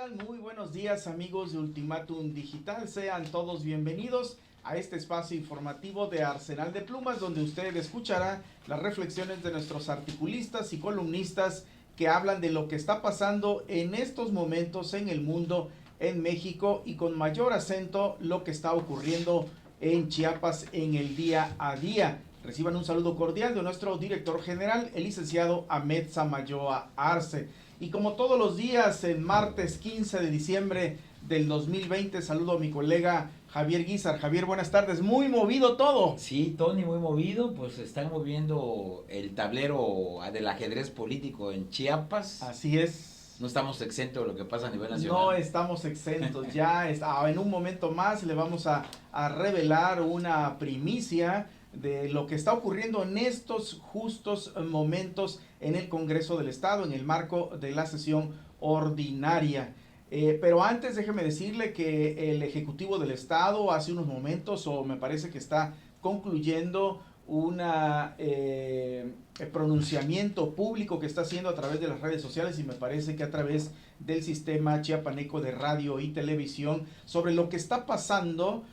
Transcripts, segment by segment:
tal? Muy buenos días, amigos de Ultimátum Digital. Sean todos bienvenidos a este espacio informativo de Arsenal de Plumas, donde usted escuchará las reflexiones de nuestros articulistas y columnistas que hablan de lo que está pasando en estos momentos en el mundo, en México, y con mayor acento lo que está ocurriendo en Chiapas en el día a día. Reciban un saludo cordial de nuestro director general, el licenciado Ahmed Samayoa Arce. Y como todos los días, el martes 15 de diciembre del 2020, saludo a mi colega Javier Guizar. Javier, buenas tardes. Muy movido todo. Sí, Tony, muy movido. Pues están moviendo el tablero del ajedrez político en Chiapas. Así es. No estamos exentos de lo que pasa a nivel nacional. No estamos exentos. Ya en un momento más le vamos a revelar una primicia de lo que está ocurriendo en estos justos momentos en el Congreso del Estado, en el marco de la sesión ordinaria. Pero antes déjeme decirle que el Ejecutivo del Estado hace unos momentos, o me parece que está concluyendo una pronunciamiento público que está haciendo a través de las redes sociales, y me parece que a través del sistema chiapaneco de radio y televisión, sobre lo que está pasando,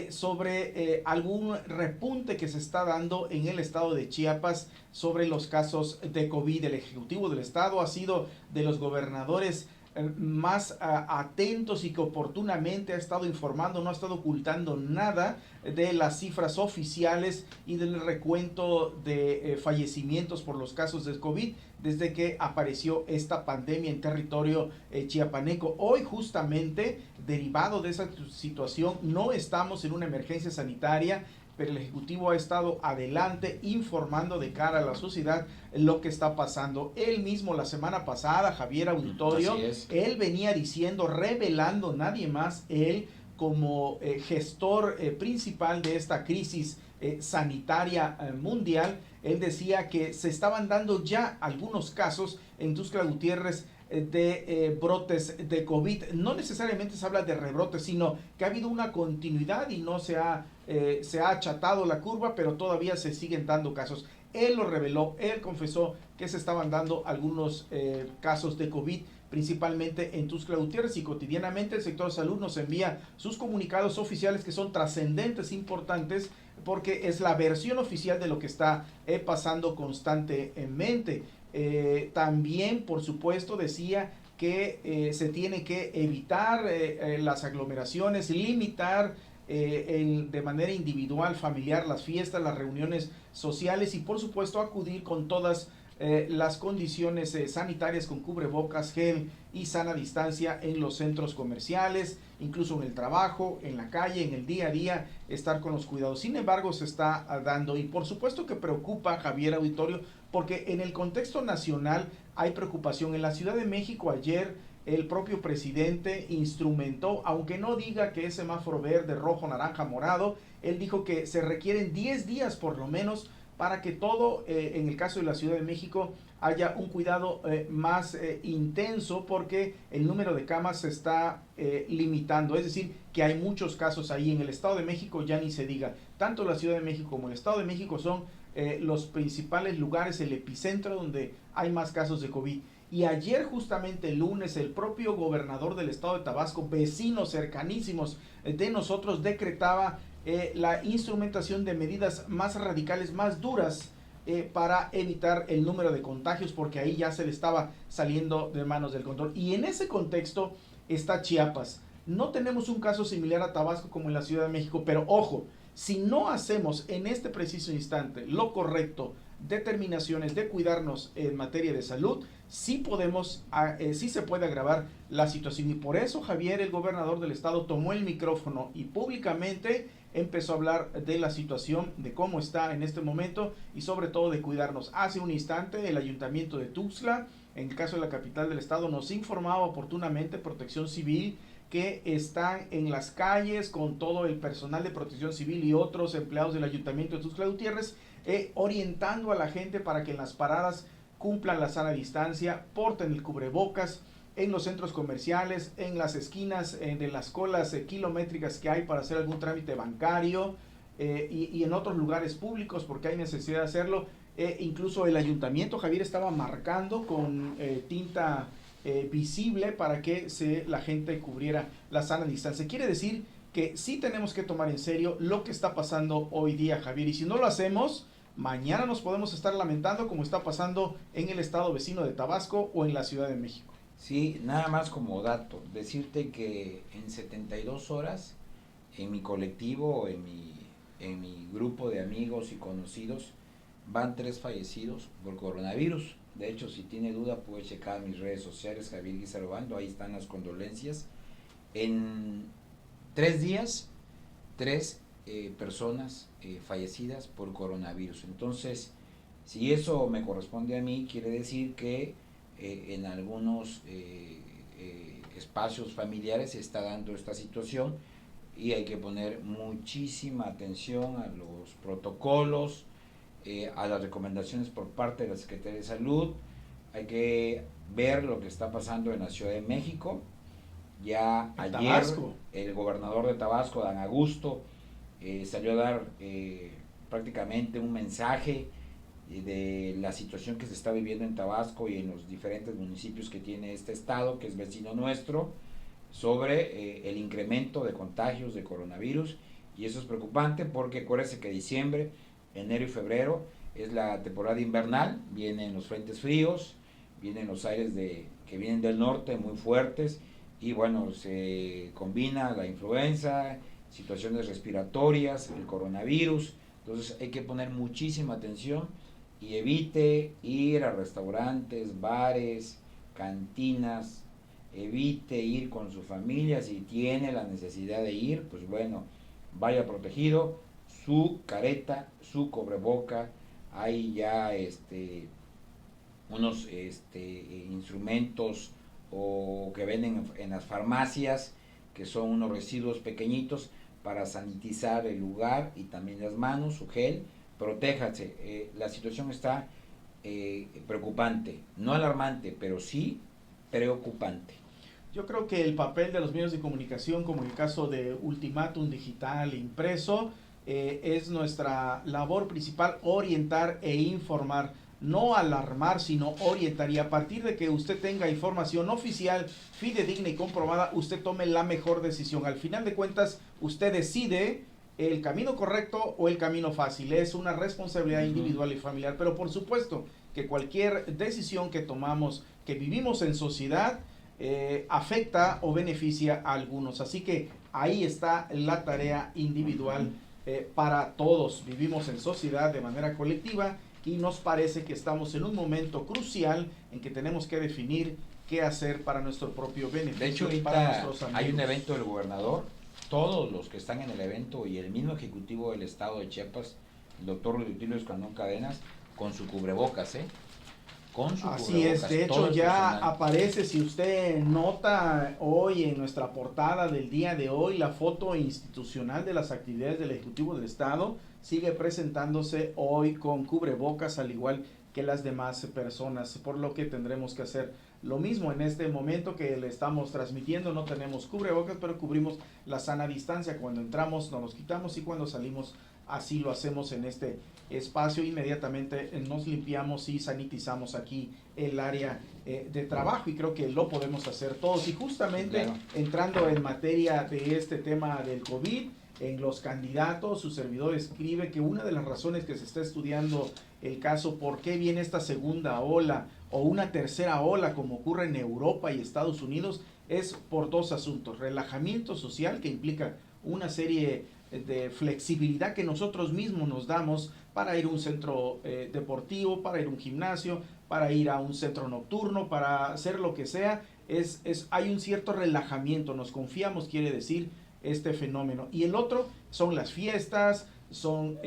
sobre algún repunte que se está dando en el estado de Chiapas sobre los casos de COVID. El Ejecutivo del Estado ha sido de los gobernadores más atentos y que oportunamente ha estado informando, no ha estado ocultando nada de las cifras oficiales y del recuento de fallecimientos por los casos de COVID desde que apareció esta pandemia en territorio chiapaneco. Hoy, justamente derivado de esa situación, no estamos en una emergencia sanitaria, pero el Ejecutivo ha estado adelante informando de cara a la sociedad lo que está pasando. Él mismo la semana pasada, Javier Auditorio, él venía diciendo, revelando, nadie más, él como gestor principal de esta crisis sanitaria mundial, él decía que se estaban dando ya algunos casos en Tuxtla Gutiérrez de brotes de COVID. No necesariamente se habla de rebrotes, sino que ha habido una continuidad y no se ha achatado la curva, pero todavía se siguen dando casos. Él lo reveló, él confesó que se estaban dando algunos casos de COVID, principalmente en Tuxtla Gutiérrez, y cotidianamente el sector salud nos envía sus comunicados oficiales que son trascendentes, importantes, porque es la versión oficial de lo que está pasando constantemente. También, por supuesto, decía que se tiene que evitar las aglomeraciones, limitar de manera individual, familiar, las fiestas, las reuniones sociales, y por supuesto acudir con todas las condiciones sanitarias, con cubrebocas, gel y sana distancia en los centros comerciales, incluso en el trabajo, en la calle, en el día a día, estar con los cuidados. Sin embargo, se está dando, y por supuesto que preocupa, Javier Auditorio, porque en el contexto nacional hay preocupación. En la Ciudad de México ayer el propio presidente instrumentó, aunque no diga que es semáforo verde, rojo, naranja, morado, él dijo que se requieren 10 días por lo menos para que todo, en el caso de la Ciudad de México, haya un cuidado más intenso, porque el número de camas se está limitando. Es decir, que hay muchos casos ahí. En el Estado de México ya ni se diga. Tanto la Ciudad de México como el Estado de México son los principales lugares, el epicentro donde hay más casos de COVID. Y ayer, justamente el lunes, el propio gobernador del estado de Tabasco, vecinos cercanísimos de nosotros, decretaba la instrumentación de medidas más radicales, más duras, para evitar el número de contagios, porque ahí ya se le estaba saliendo de manos del control. Y en ese contexto está Chiapas. No tenemos un caso similar a Tabasco como en la Ciudad de México, pero ojo, si no hacemos en este preciso instante lo correcto, determinaciones de cuidarnos en materia de salud, sí se puede agravar la situación. Y por eso, Javier, el gobernador del estado, tomó el micrófono y públicamente empezó a hablar de la situación, de cómo está en este momento y sobre todo de cuidarnos. Hace un instante el ayuntamiento de Tuxtla, en el caso de la capital del estado, nos informaba oportunamente Protección Civil que están en las calles con todo el personal de Protección Civil y otros empleados del ayuntamiento de Tuxtla Gutiérrez, orientando a la gente para que en las paradas cumplan la sana distancia, porten el cubrebocas en los centros comerciales, en las esquinas de las colas kilométricas que hay para hacer algún trámite bancario, y en otros lugares públicos, porque hay necesidad de hacerlo. Incluso el ayuntamiento, Javier, estaba marcando con tinta visible para que la gente cubriera la sana distancia. Quiere decir que sí tenemos que tomar en serio lo que está pasando hoy día, Javier, y si no lo hacemos, mañana nos podemos estar lamentando como está pasando en el estado vecino de Tabasco o en la Ciudad de México. Sí, nada más como dato, decirte que en 72 horas en mi colectivo, en mi grupo de amigos y conocidos, van 3 fallecidos por coronavirus. De hecho, si tiene duda puede checar mis redes sociales, Javier Guizarbando, ahí están las condolencias. En 3 días, 3 personas fallecidas por coronavirus. Entonces, si eso me corresponde a mí, quiere decir que en algunos espacios familiares se está dando esta situación y hay que poner muchísima atención a los protocolos, a las recomendaciones por parte de la Secretaría de Salud. Hay que ver lo que está pasando en la Ciudad de México. Ya ayer Tabasco. El gobernador de Tabasco, Dan Augusto, salió a dar prácticamente un mensaje de la situación que se está viviendo en Tabasco y en los diferentes municipios que tiene este estado, que es vecino nuestro, sobre el incremento de contagios de coronavirus. Y eso es preocupante porque acuérdense que diciembre, enero y febrero es la temporada invernal, vienen los frentes fríos, vienen los aires que vienen del norte muy fuertes, y bueno, se combina la influenza, situaciones respiratorias, el coronavirus. Entonces hay que poner muchísima atención y evite ir a restaurantes, bares, cantinas, evite ir con su familia. Si tiene la necesidad de ir, pues bueno, vaya protegido, su careta, su cubreboca. Hay ya unos instrumentos o que venden en las farmacias, que son unos residuos pequeñitos para sanitizar el lugar y también las manos, su gel. Protéjase, la situación está preocupante, no alarmante, pero sí preocupante. Yo creo que el papel de los medios de comunicación, como en el caso de Ultimátum Digital Impreso, es nuestra labor principal, orientar e informar, no alarmar, sino orientar, y a partir de que usted tenga información oficial, fidedigna y comprobada, usted tome la mejor decisión. Al final de cuentas, usted decide el camino correcto o el camino fácil. Es una responsabilidad individual y familiar, pero por supuesto que cualquier decisión que tomamos, que vivimos en sociedad, afecta o beneficia a algunos. Así que ahí está la tarea individual para todos. Vivimos en sociedad de manera colectiva y nos parece que estamos en un momento crucial en que tenemos que definir qué hacer para nuestro propio beneficio. De hecho, y para ahorita nuestros amigos. hay un evento del gobernador. Todos los que están en el evento y el mismo ejecutivo del estado de Chiapas, el doctor Rutilio Escandón Cadenas, con su cubrebocas, con su Así cubrebocas. es, de hecho ya aparece, si usted nota hoy en nuestra portada del día de hoy, la foto institucional de las actividades del Ejecutivo del Estado sigue presentándose hoy con cubrebocas, al igual que las demás personas, por lo que tendremos que hacer lo mismo en este momento que le estamos transmitiendo. No tenemos cubrebocas, pero cubrimos la sana distancia. Cuando entramos no nos quitamos y cuando salimos así lo hacemos en este espacio. Inmediatamente nos limpiamos y sanitizamos aquí el área de trabajo, y creo que lo podemos hacer todos. Y justamente claro, entrando en materia de este tema del COVID, en los candidatos, su servidor escribe que una de las razones que se está estudiando el caso por qué viene esta segunda ola o una tercera ola como ocurre en Europa y Estados Unidos es por 2 asuntos: relajamiento social, que implica una serie de flexibilidad que nosotros mismos nos damos para ir a un centro deportivo, para ir a un gimnasio, para ir a un centro nocturno, para hacer lo que sea. Hay un cierto relajamiento, nos confiamos, quiere decir, este fenómeno. Y el otro son las fiestas, son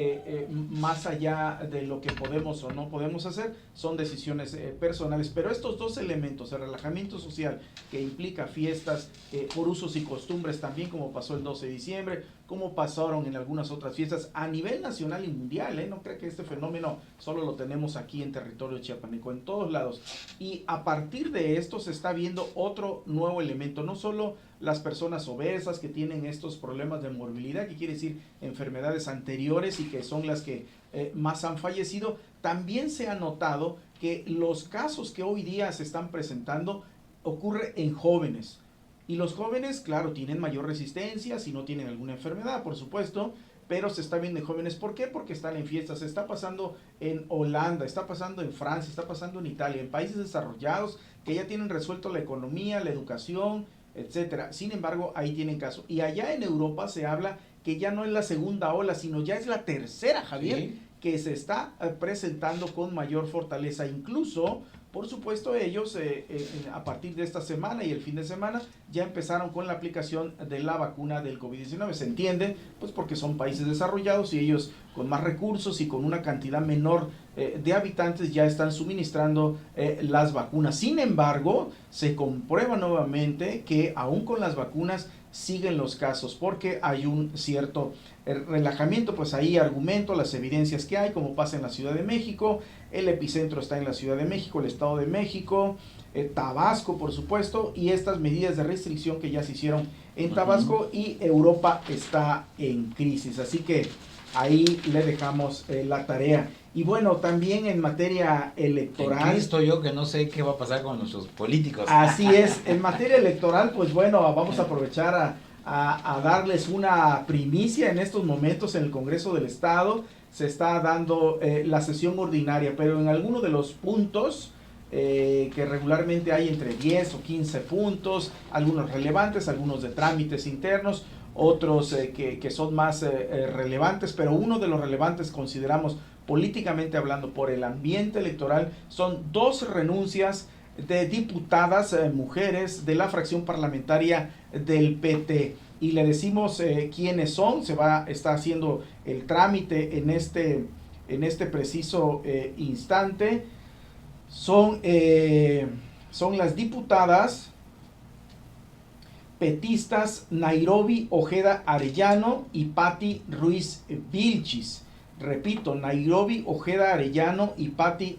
más allá de lo que podemos o no podemos hacer, son decisiones personales. Pero estos dos elementos, el relajamiento social, que implica fiestas por usos y costumbres también, como pasó el 12 de diciembre, como pasaron en algunas otras fiestas a nivel nacional y mundial, no creo que este fenómeno solo lo tenemos aquí en territorio chiapaneco, en todos lados. Y a partir de esto se está viendo otro nuevo elemento, no solo las personas obesas que tienen estos problemas de morbilidad, que quiere decir enfermedades anteriores y que son las que más han fallecido. También se ha notado que los casos que hoy día se están presentando ocurre en jóvenes. Y los jóvenes, claro, tienen mayor resistencia si no tienen alguna enfermedad, por supuesto, pero se está viendo en jóvenes. ¿Por qué? Porque están en fiestas. Se está pasando en Holanda, está pasando en Francia, está pasando en Italia, en países desarrollados que ya tienen resuelto la economía, la educación, etcétera. Sin embargo, ahí tienen caso. Y allá en Europa se habla que ya no es la segunda ola, sino ya es la tercera, Javier, sí, que se está presentando con mayor fortaleza. Incluso, por supuesto, ellos a partir de esta semana y el fin de semana ya empezaron con la aplicación de la vacuna del COVID-19. Se entiende, pues porque son países desarrollados y ellos con más recursos y con una cantidad menor de habitantes ya están suministrando las vacunas. Sin embargo, se comprueba nuevamente que aún con las vacunas siguen los casos porque hay un cierto relajamiento. Pues ahí argumento las evidencias que hay, como pasa en la Ciudad de México. El epicentro está en la Ciudad de México, el Estado de México, Tabasco, por supuesto, y estas medidas de restricción que ya se hicieron en Tabasco, y Europa está en crisis. Así que ahí le dejamos la tarea. Y bueno, también en materia electoral... Estoy yo que no sé qué va a pasar con nuestros políticos. Así es, en materia electoral, pues bueno, vamos a aprovechar a darles una primicia en estos momentos en el Congreso del Estado. Se está dando la sesión ordinaria, pero en alguno de los puntos que regularmente hay entre 10 o 15 puntos, algunos relevantes, algunos de trámites internos, otros que son más relevantes, pero uno de los relevantes consideramos políticamente hablando por el ambiente electoral son 2 renuncias de diputadas mujeres de la fracción parlamentaria del PT. Y le decimos quiénes son. Está haciendo el trámite en este preciso instante. Son las diputadas petistas Nairobi Ojeda Arellano y Patti Ruiz Vilchis. Repito, Nairobi Ojeda Arellano y Patti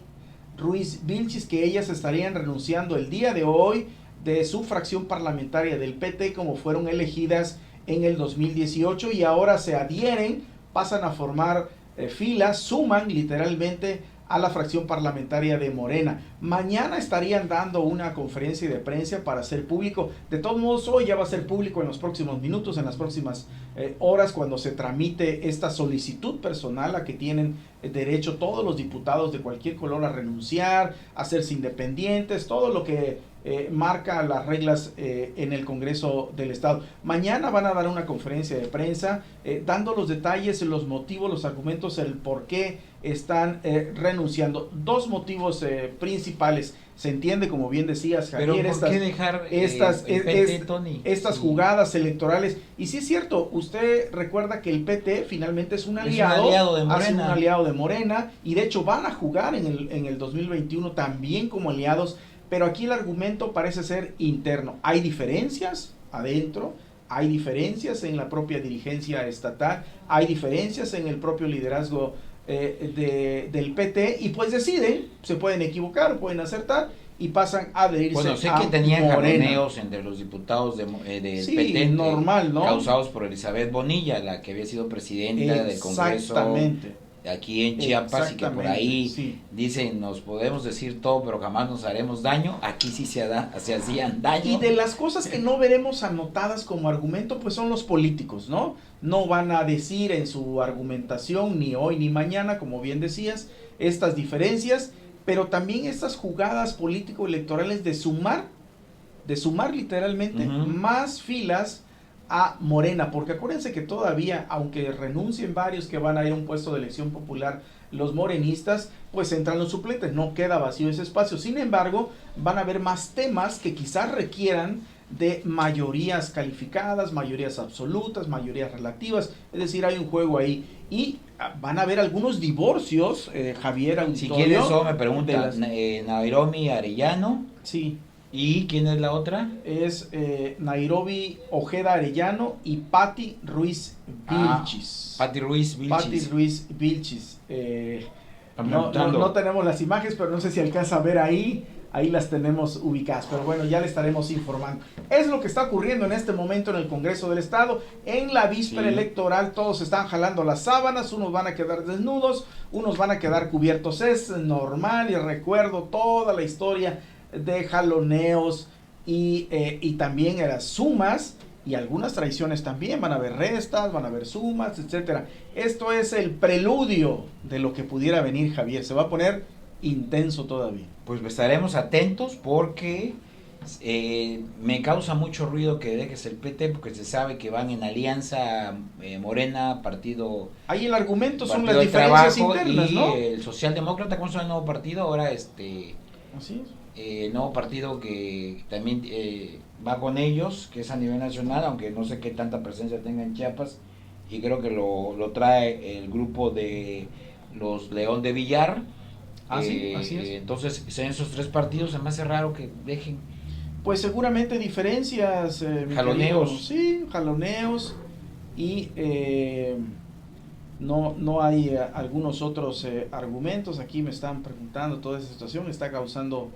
Ruiz Vilchis, que ellas estarían renunciando el día de hoy de su fracción parlamentaria del PT, como fueron elegidas en el 2018, y ahora se adhieren, pasan a formar filas, suman literalmente a la fracción parlamentaria de Morena. Mañana estarían dando una conferencia de prensa para hacer público. De todos modos, hoy ya va a ser público en los próximos minutos, en las próximas horas, cuando se tramite esta solicitud personal a que tienen derecho todos los diputados de cualquier color a renunciar, a hacerse independientes, todo lo que marca las reglas en el Congreso del Estado. Mañana van a dar una conferencia de prensa dando los detalles, los motivos, los argumentos, el por qué están renunciando. 2 motivos principales. Se entiende, como bien decías, Javier, ¿por qué dejar estas jugadas electorales? Y sí es cierto, usted recuerda que el PT finalmente es un aliado de Morena, y de hecho van a jugar en el 2021 también como aliados, pero aquí el argumento parece ser interno. Hay diferencias adentro, hay diferencias en la propia dirigencia estatal, hay diferencias en el propio liderazgo del PT, y pues deciden, se pueden equivocar, pueden acertar, y pasan a adherirse a Morena. Bueno, sé que tenían jaloneos entre los diputados del PT, normal, ¿no? Causados por Elizabeth Bonilla, la que había sido presidenta del Congreso aquí en Chiapas, y que por ahí dicen, nos podemos decir todo, pero jamás nos haremos daño. Aquí sí se hacían daño. Y de las cosas que no veremos anotadas como argumento, pues son los políticos, ¿no? No van a decir en su argumentación, ni hoy ni mañana, como bien decías, estas diferencias, pero también estas jugadas político-electorales de sumar literalmente más filas a Morena, porque acuérdense que todavía, aunque renuncien varios que van a ir a un puesto de elección popular, los morenistas, pues entran los suplentes, no queda vacío ese espacio. Sin embargo, van a haber más temas que quizás requieran de mayorías calificadas, mayorías absolutas, mayorías relativas, es decir, hay un juego ahí, y van a haber algunos divorcios, Javier Auditorio. Si quieres, eso me pregunta, Nairobi Arellano. Sí. ¿Y quién es la otra? Es Nairobi Ojeda Arellano y Patti Ruiz Vilchis. Patti Ruiz Vilchis. No tenemos las imágenes, pero no sé si alcanza a ver ahí las tenemos ubicadas, pero bueno, ya le estaremos informando. Es lo que está ocurriendo en este momento en el Congreso del Estado. En la víspera electoral todos están jalando las sábanas, unos van a quedar desnudos, unos van a quedar cubiertos. Es normal, y recuerdo toda la historia de jaloneos y también las sumas y algunas traiciones también, van a haber restas, van a haber sumas, etcétera. Esto es el preludio de lo que pudiera venir, Javier, se va a poner intenso todavía. Pues estaremos atentos porque me causa mucho ruido que dejes el PT porque se sabe que van en alianza Morena, partido... Ahí el argumento son partido las de diferencias trabajo, internas, y ¿no? el socialdemócrata, ¿cómo se llama el nuevo partido? Ahora Así es. el nuevo partido que también va con ellos, que es a nivel nacional, aunque no sé qué tanta presencia tenga en Chiapas, y creo que lo trae el grupo de los León de Villar. Sí, así es. Entonces, en esos tres partidos se me hace raro que dejen. Pues seguramente diferencias, Jaloneos. querido. Sí, jaloneos y no hay algunos otros argumentos. Aquí me están preguntando toda esta situación, está causando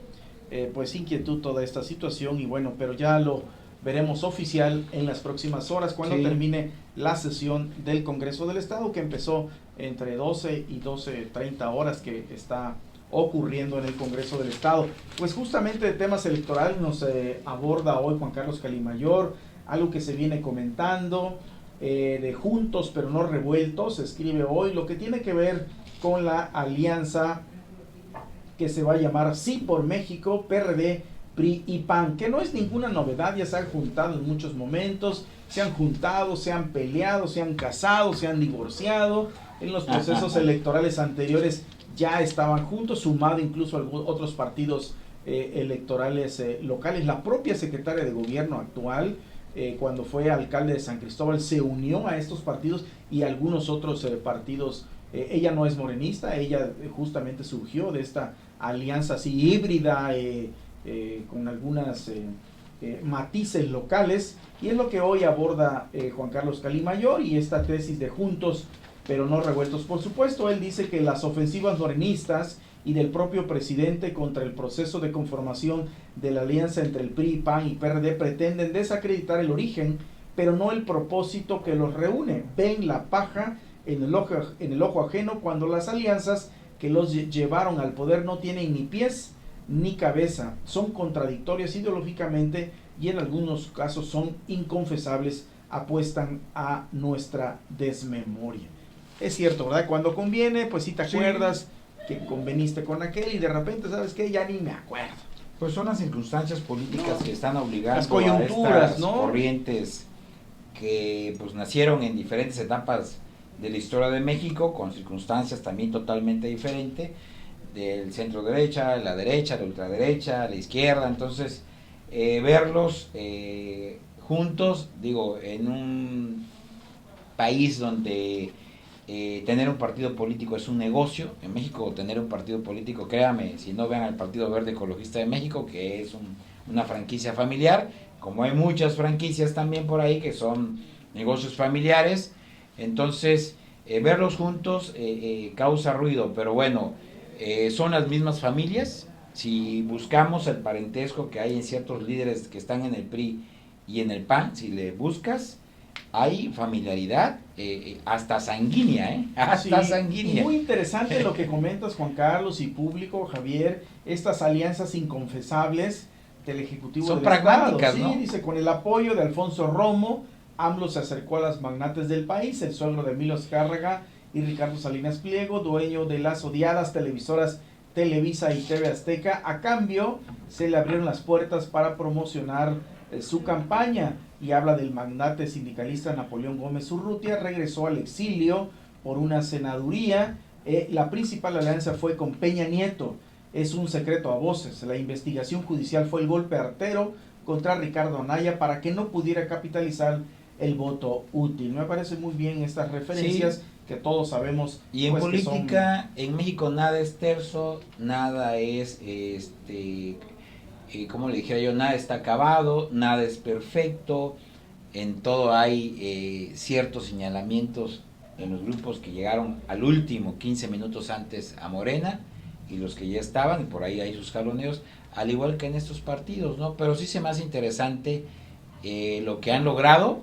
pues inquietud toda esta situación y bueno, pero ya lo veremos oficial en las próximas horas cuando termine la sesión del Congreso del Estado que empezó entre 12 y 12:30 horas que está ocurriendo en el Congreso del Estado. Pues justamente de temas electorales nos aborda hoy Juan Carlos Calimayor, algo que se viene comentando de juntos pero no revueltos, se escribe hoy, lo que tiene que ver con la alianza que se va a llamar Sí por México, PRD, PRI y PAN, que no es ninguna novedad, ya se han juntado en muchos momentos, se han juntado, se han peleado, se han casado, se han divorciado, en los procesos electorales anteriores ya estaban juntos, sumado incluso a otros partidos electorales locales. La propia secretaria de gobierno actual, cuando fue alcalde de San Cristóbal, se unió a estos partidos y a algunos otros partidos. Ella no es morenista, ella justamente surgió de esta alianza así híbrida, con algunas matices locales, y es lo que hoy aborda Juan Carlos Calimayor y esta tesis de juntos pero no revueltos. Por supuesto, él dice que las ofensivas morenistas y del propio presidente contra el proceso de conformación de la alianza entre el PRI, PAN y PRD pretenden desacreditar el origen, pero no el propósito que los reúne. Ven la paja en el ojo ajeno cuando las alianzas que los llevaron al poder no tienen ni pies ni cabeza, son contradictorias ideológicamente y en algunos casos son inconfesables, apuestan a nuestra desmemoria. Es cierto, ¿verdad? Cuando conviene, pues sí te acuerdas que conveniste con aquel y de repente, ¿sabes qué? Ya ni me acuerdo. Pues son las circunstancias políticas que están obligando las coyunturas, a estas corrientes que pues nacieron en diferentes etapas de la historia de México, con circunstancias también totalmente diferentes, del centro derecha, la ultraderecha, la izquierda. Entonces verlos juntos, digo, en un país donde tener un partido político es un negocio. En México tener un partido político, créame, si no vean al Partido Verde Ecologista de México, que es una franquicia familiar, como hay muchas franquicias también por ahí que son negocios familiares. Entonces verlos juntos causa ruido, pero bueno, son las mismas familias. Si buscamos el parentesco que hay en ciertos líderes que están en el PRI y en el PAN, si le buscas, hay familiaridad, hasta sanguínea, hasta sanguínea. Muy interesante lo que comentas, Juan Carlos, y público, Javier, estas alianzas inconfesables del Ejecutivo son del pragmáticas, Estado. ¿no? Sí, dice, con el apoyo de Alfonso Romo, AMLO se acercó a las magnates del país, el suegro de Emilio Azcárraga y Ricardo Salinas Pliego, dueño de las odiadas televisoras Televisa y TV Azteca. A cambio, se le abrieron las puertas para promocionar su campaña, y habla del magnate sindicalista Napoleón Gómez Urrutia. Regresó al exilio por una senaduría. La principal alianza fue con Peña Nieto. Es un secreto a voces. La investigación judicial fue el golpe artero contra Ricardo Anaya para que no pudiera capitalizar el voto útil. Me parece muy bien estas referencias que todos sabemos. Y en pues, política, en México nada es terso, nada es como le dijera yo, nada está acabado, nada es perfecto, en todo hay ciertos señalamientos en los grupos que llegaron al último 15 minutos antes a Morena y los que ya estaban, y por ahí hay sus jaloneos, al igual que en estos partidos, ¿no? Pero sí se me hace interesante lo que han logrado,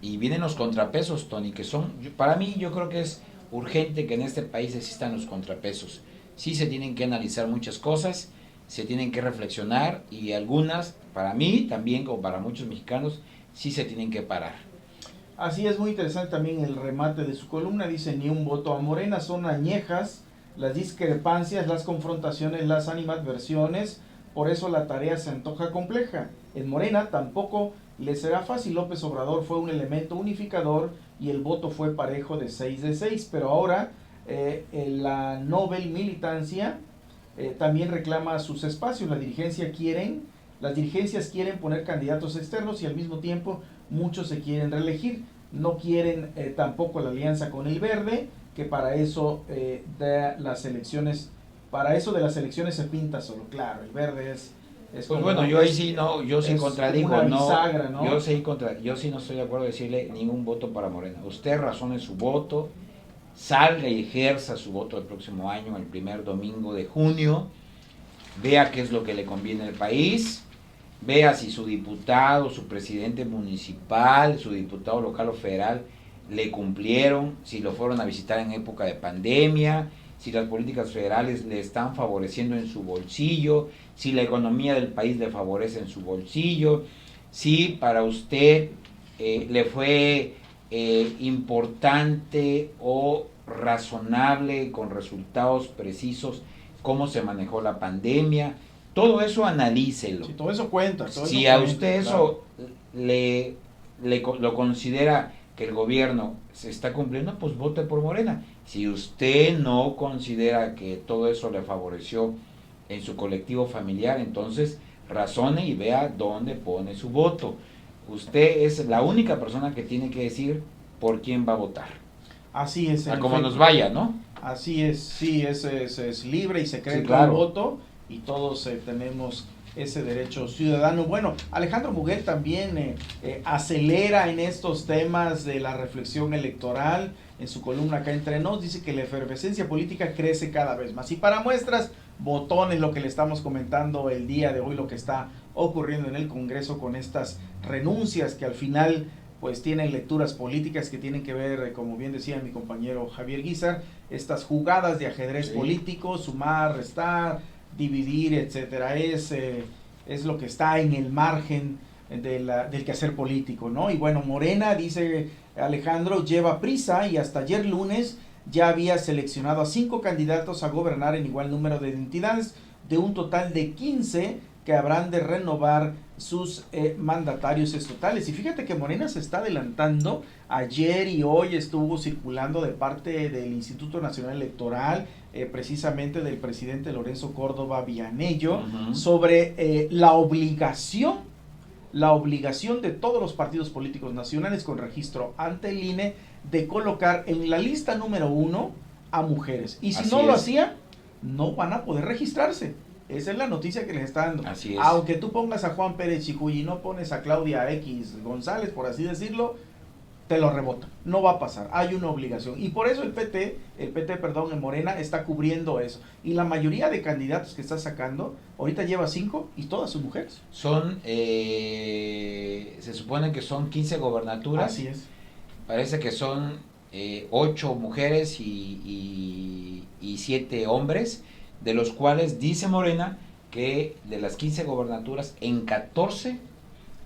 y vienen los contrapesos, Tony, que son, para mí yo creo que es urgente que en este país existan los contrapesos. Sí se tienen que analizar muchas cosas, se tienen que reflexionar y algunas, para mí también, como para muchos mexicanos, sí se tienen que parar. Así es, muy interesante también el remate de su columna. Dice: ni un voto a Morena, son añejas las discrepancias, las confrontaciones, las animadversiones. Por eso la tarea se antoja compleja. En Morena tampoco le será fácil. López Obrador fue un elemento unificador y el voto fue parejo de 6 de 6. Pero ahora la Nobel militancia también reclama sus espacios. Las dirigencias quieren poner candidatos externos y al mismo tiempo muchos se quieren reelegir. No quieren tampoco la alianza con el Verde, que para eso de las elecciones se pinta solo. Claro, el Verde es pues bueno, yo ahí sí no, yo sí contradigo, bisagra, ¿no? Yo sí no estoy de acuerdo en decirle ningún voto para Morena. Usted razone su voto, salga y ejerza su voto el próximo año, el primer domingo de junio, vea qué es lo que le conviene al país, vea si su diputado, su presidente municipal, su diputado local o federal le cumplieron, si lo fueron a visitar en época de pandemia, si las políticas federales le están favoreciendo en su bolsillo, si la economía del país le favorece en su bolsillo, si para usted le fue importante o razonable, con resultados precisos, cómo se manejó la pandemia. Todo eso analícelo. Sí, todo eso cuenta. Si a usted eso lo considera que el gobierno se está cumpliendo, pues vote por Morena. Si usted no considera que todo eso le favoreció en su colectivo familiar, entonces razone y vea dónde pone su voto. Usted es la única persona que tiene que decir por quién va a votar. Así es. A como nos vaya, ¿no? Así es, sí, es libre y secreto, sí, claro, el voto, y todos tenemos ese derecho ciudadano. Bueno, Alejandro Muguel también acelera en estos temas de la reflexión electoral. En su columna Acá Entre Nos dice que la efervescencia política crece cada vez más. Y para muestras, botones, lo que le estamos comentando el día de hoy, lo que está ocurriendo en el Congreso con estas renuncias que al final pues tienen lecturas políticas que tienen que ver, como bien decía mi compañero Javier Guizar, estas jugadas de ajedrez político, sumar, restar, dividir, etcétera. Es lo que está en el margen del quehacer político, ¿no? Y bueno, Morena, dice Alejandro, lleva prisa y hasta ayer lunes ya había seleccionado a 5 candidatos a gobernar en igual número de entidades, de un total de 15 que habrán de renovar sus mandatarios estatales. Y fíjate que Morena se está adelantando. Ayer y hoy estuvo circulando de parte del Instituto Nacional Electoral, precisamente del presidente Lorenzo Córdoba Vianello, sobre la obligación de todos los partidos políticos nacionales con registro ante el INE de colocar en la lista número 1 a mujeres. Y si no lo hacían, no van a poder registrarse. Esa es la noticia que les está dando. Así es. Aunque tú pongas a Juan Pérez Chicuy y no pones a Claudia X González, por así decirlo, te lo rebota. No va a pasar. Hay una obligación. Y por eso el PT, en Morena, está cubriendo eso. Y la mayoría de candidatos que está sacando, ahorita lleva 5 y todas son mujeres. Son, se supone que son 15 gobernaturas. Así es. Parece que son 8 mujeres y 7 hombres, de los cuales dice Morena que de las 15 gobernaturas, en 14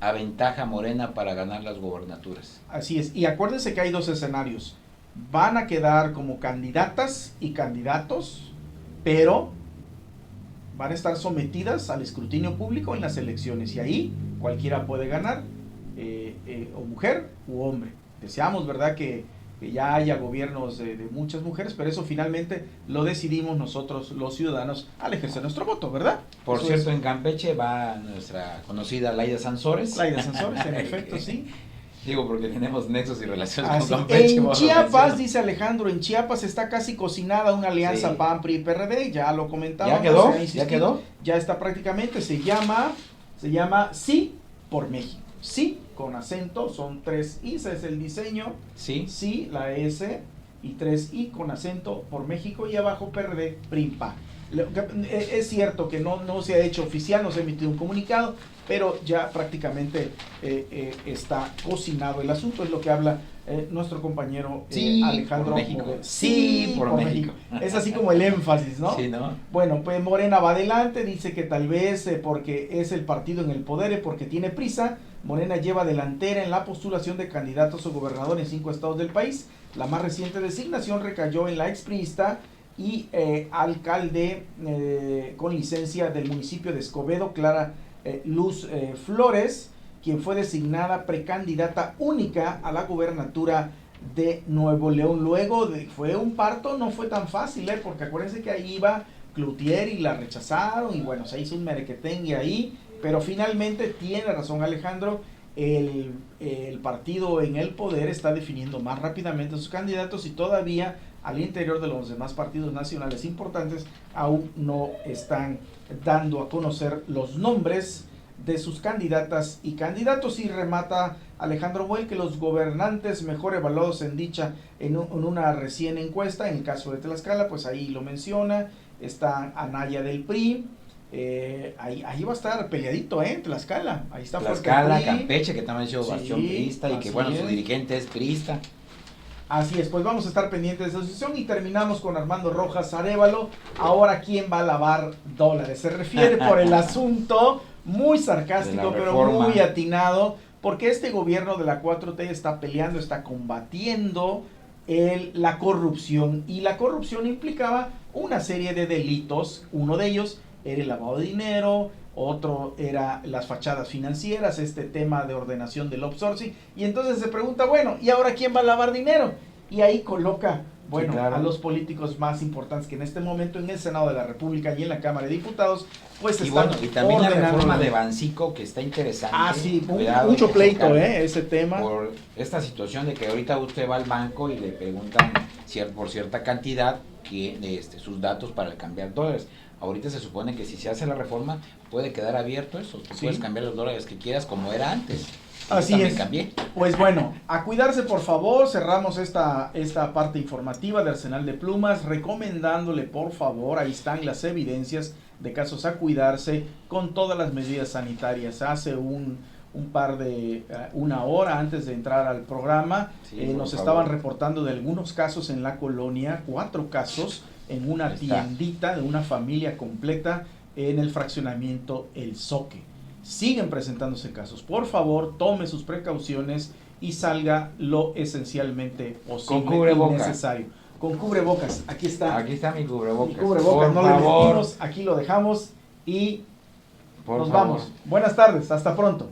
aventaja Morena para ganar las gobernaturas. Así es, y acuérdense que hay 2 escenarios. Van a quedar como candidatas y candidatos, pero van a estar sometidas al escrutinio público en las elecciones, y ahí cualquiera puede ganar, o mujer u hombre. Deseamos, ¿verdad?, que ya haya gobiernos de muchas mujeres, pero eso finalmente lo decidimos nosotros los ciudadanos al ejercer nuestro voto, ¿verdad? Por cierto, en Campeche va nuestra conocida Laida Sansores. Laida Sansores, en efecto, sí. Digo, porque tenemos nexos y relaciones con Campeche. En Chiapas, dice Alejandro, en Chiapas está casi cocinada una alianza PAN, PRI, PRD, ya lo comentaba. ¿Ya quedó? ¿Ya quedó? Ya está prácticamente, se llama Sí por México. Sí, con acento, son 3 I, ese es el diseño. Sí, la S, y 3 I con acento por México, y abajo PRD, PRI, PAN. Es cierto que no se ha hecho oficial, no se ha emitido un comunicado, pero ya prácticamente está cocinado el asunto, es lo que habla nuestro compañero sí, Alejandro por México. Moguel. Sí, por México. Es así como el énfasis, ¿no? Sí, ¿no? Bueno, pues Morena va adelante, dice que tal vez porque es el partido en el poder, porque tiene prisa. Morena lleva delantera en la postulación de candidatos a gobernador en 5 estados del país. La más reciente designación recayó en la expriista y alcalde con licencia del municipio de Escobedo, Clara Luz Flores, quien fue designada precandidata única a la gubernatura de Nuevo León. Luego fue un parto, no fue tan fácil, porque acuérdense que ahí iba Cloutier y la rechazaron, y bueno, se hizo un merequetengue ahí, pero finalmente tiene razón Alejandro, el partido en el poder está definiendo más rápidamente sus candidatos, y todavía al interior de los demás partidos nacionales importantes aún no están dando a conocer los nombres de sus candidatas y candidatos. Y remata Alejandro Moguel que los gobernantes mejor evaluados en una recién encuesta, en el caso de Tlaxcala, pues ahí lo menciona, está Anaya del PRI, ahí va a estar peleadito, Tlaxcala, ahí está Tlaxcala, Campeche, que también ha sido bastión priista, y que bueno, su dirigente es priista. Así es, pues vamos a estar pendientes de esa decisión. Y terminamos con Armando Rojas Arévalo. Ahora, ¿quién va a lavar dólares? Se refiere por el asunto, muy sarcástico, pero muy atinado, porque este gobierno de la 4T está peleando, está combatiendo la corrupción. Y la corrupción implicaba una serie de delitos. Uno de ellos era el lavado de dinero, otro era las fachadas financieras, este tema de ordenación del outsourcing. Y entonces se pregunta, bueno, ¿y ahora quién va a lavar dinero? Y ahí coloca, bueno, sí, claro, a los políticos más importantes que en este momento en el Senado de la República y en la Cámara de Diputados, pues están y también la reforma de Bancico, que está interesante. Sí, mucho pleito, ese tema. Por esta situación de que ahorita usted va al banco y le preguntan por cierta cantidad sus datos para cambiar dólares. Ahorita se supone que si se hace la reforma puede quedar abierto eso, tú puedes cambiar los dólares que quieras como era antes. Así es. Cambié. Pues bueno, a cuidarse por favor. Cerramos esta parte informativa de Arsenal de Plumas, recomendándole por favor, ahí están las evidencias de casos a cuidarse con todas las medidas sanitarias. Hace una hora antes de entrar al programa, nos estaban reportando de algunos casos en la colonia, 4 casos en una tiendita de una familia completa en el fraccionamiento El Zoque. Siguen presentándose casos. Por favor, tome sus precauciones y salga lo esencialmente posible y necesario. Con cubrebocas. Aquí está. Aquí está mi cubrebocas. Mi cubrebocas, no lo metimos, aquí lo dejamos y nos vamos. Buenas tardes, hasta pronto.